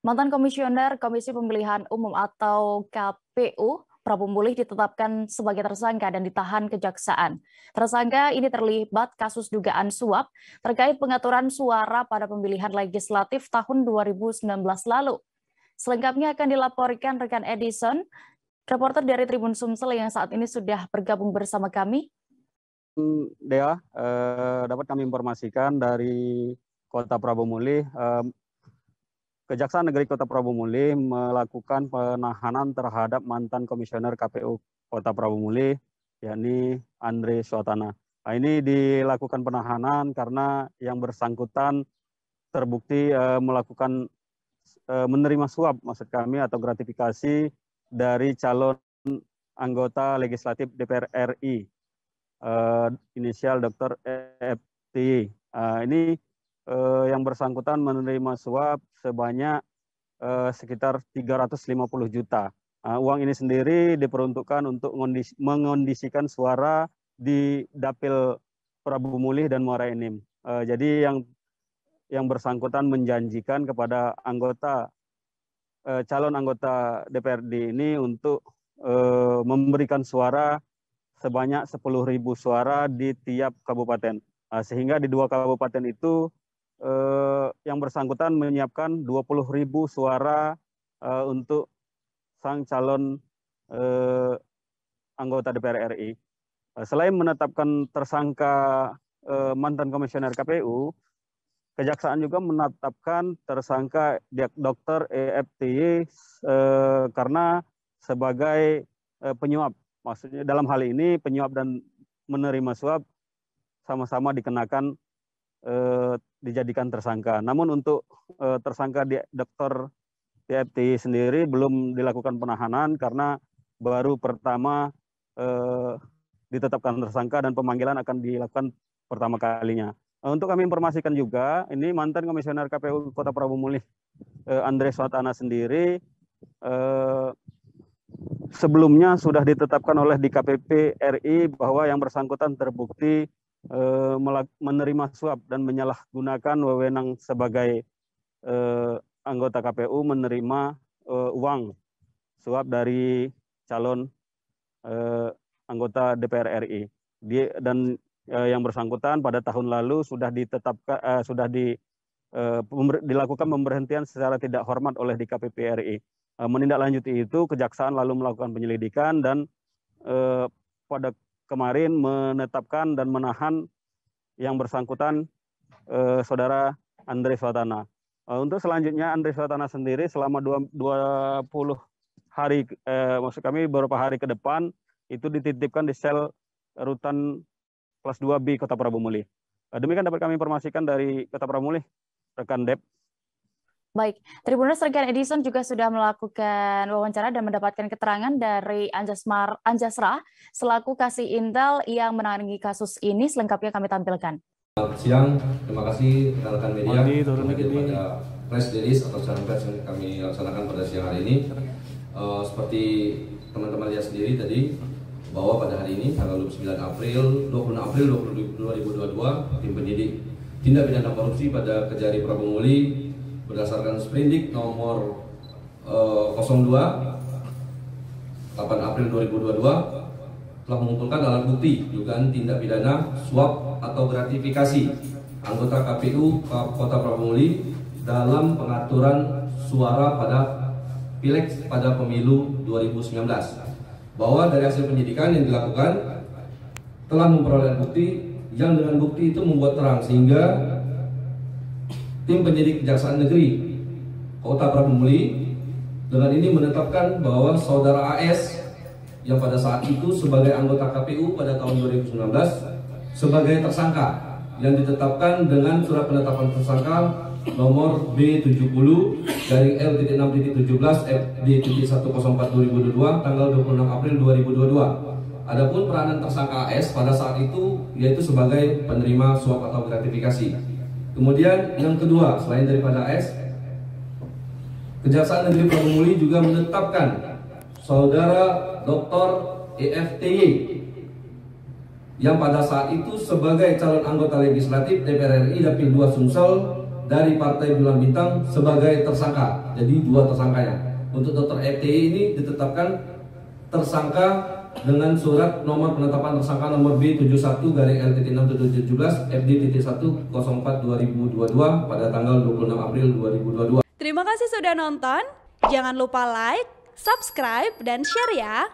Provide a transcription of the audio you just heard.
Mantan Komisioner Komisi Pemilihan Umum atau KPU, Prabu Mulih ditetapkan sebagai tersangka dan ditahan kejaksaan. Tersangka ini terlibat kasus dugaan suap terkait pengaturan suara pada pemilihan legislatif tahun 2019 lalu. Selengkapnya akan dilaporkan rekan Edison, reporter dari Tribun Sumsel yang saat ini sudah bergabung bersama kami. Dea, dapat kami informasikan dari Kota Prabu Mulih, Kejaksaan Negeri Kota Prabu Mulih melakukan penahanan terhadap mantan Komisioner KPU Kota Prabu Mulih, yakni Andre Swatana. Nah, ini dilakukan penahanan karena yang bersangkutan terbukti melakukan menerima suap, maksud kami, atau gratifikasi dari calon anggota legislatif DPR RI, inisial Dr. EFT. Ini yang bersangkutan menerima suap sebanyak sekitar 350 juta. Uang ini sendiri diperuntukkan untuk mengondisikan suara di Dapil Prabu Mulih dan Muara Enim. Jadi yang bersangkutan menjanjikan kepada calon anggota DPRD ini untuk memberikan suara sebanyak 10.000 suara di tiap kabupaten. Sehingga di 2 kabupaten itu yang bersangkutan menyiapkan 20.000 suara untuk sang calon anggota DPR RI. Selain menetapkan tersangka mantan komisioner KPU, Kejaksaan juga menetapkan tersangka Dr. EFTY karena sebagai penyuap. Maksudnya dalam hal ini penyuap dan menerima suap sama-sama dikenakan dijadikan tersangka. Namun untuk tersangka Dr. EFTY sendiri belum dilakukan penahanan karena baru pertama ditetapkan tersangka dan pemanggilan akan dilakukan pertama kalinya. Untuk kami informasikan juga, ini mantan Komisioner KPU Kota Prabu Mulih Andre Swatana sendiri sebelumnya sudah ditetapkan oleh DKPP RI bahwa yang bersangkutan terbukti menerima suap dan menyalahgunakan wewenang sebagai anggota KPU menerima uang suap dari calon anggota DPR RI. Dan yang bersangkutan pada tahun lalu sudah ditetapkan dilakukan pemberhentian secara tidak hormat oleh DKPP RI. Menindaklanjuti itu, Kejaksaan lalu melakukan penyelidikan dan pada kemarin menetapkan dan menahan yang bersangkutan saudara Andre Swatana. Untuk selanjutnya Andre Swatana sendiri selama 20 hari, maksud kami beberapa hari ke depan itu dititipkan di sel rutan kelas 2B Kota Prabu Mulih. Demikian dapat kami informasikan dari Kota Prabu Mulih, rekan Dep. Baik, Tribuners rekan Edison juga sudah melakukan wawancara dan mendapatkan keterangan dari Anjasra selaku Kasih Intel yang menangani kasus ini. Selengkapnya kami tampilkan. Selamat siang, terima kasih rekan-rekan media pada press release atau siaran pers yang kami laksanakan pada siang hari ini. Seperti teman-teman lihat sendiri tadi, bahwa pada hari ini tanggal 26 April 2022 tim penyidik tindak pidana korupsi pada Kejari Prabu Mulih berdasarkan Sprindik nomor 02 8 April 2022 telah mengumpulkan alat bukti dugaan tindak pidana suap atau gratifikasi anggota KPU Kota Prabu Mulih dalam pengaturan suara pada Pileg pada pemilu 2019. Bahwa dari hasil penyidikan yang dilakukan telah memperoleh bukti yang dengan bukti itu membuat terang sehingga tim penyidik Kejaksaan Negeri Kota Prabu Mulih dengan ini menetapkan bahwa saudara AS yang pada saat itu sebagai anggota KPU pada tahun 2019 sebagai tersangka yang ditetapkan dengan surat penetapan tersangka nomor B70 garing L.6.17 FD.104/2022 tanggal 26 April 2022. Adapun peranan tersangka AS pada saat itu yaitu sebagai penerima suap atau gratifikasi. Kemudian yang kedua, selain daripada AS, Kejaksaan Negeri Prabu Mulih juga menetapkan saudara Dr. EFTY yang pada saat itu sebagai calon anggota legislatif DPR RI Dapil 2 Sumsel dari Partai Bulan Bintang sebagai tersangka. Jadi 2 tersangkanya. Untuk Dr. FTI ini ditetapkan tersangka dengan surat nomor penetapan tersangka nomor B71/LT6717 FD.104/2022 pada tanggal 26 April 2022. Terima kasih sudah nonton. Jangan lupa like, subscribe, dan share ya.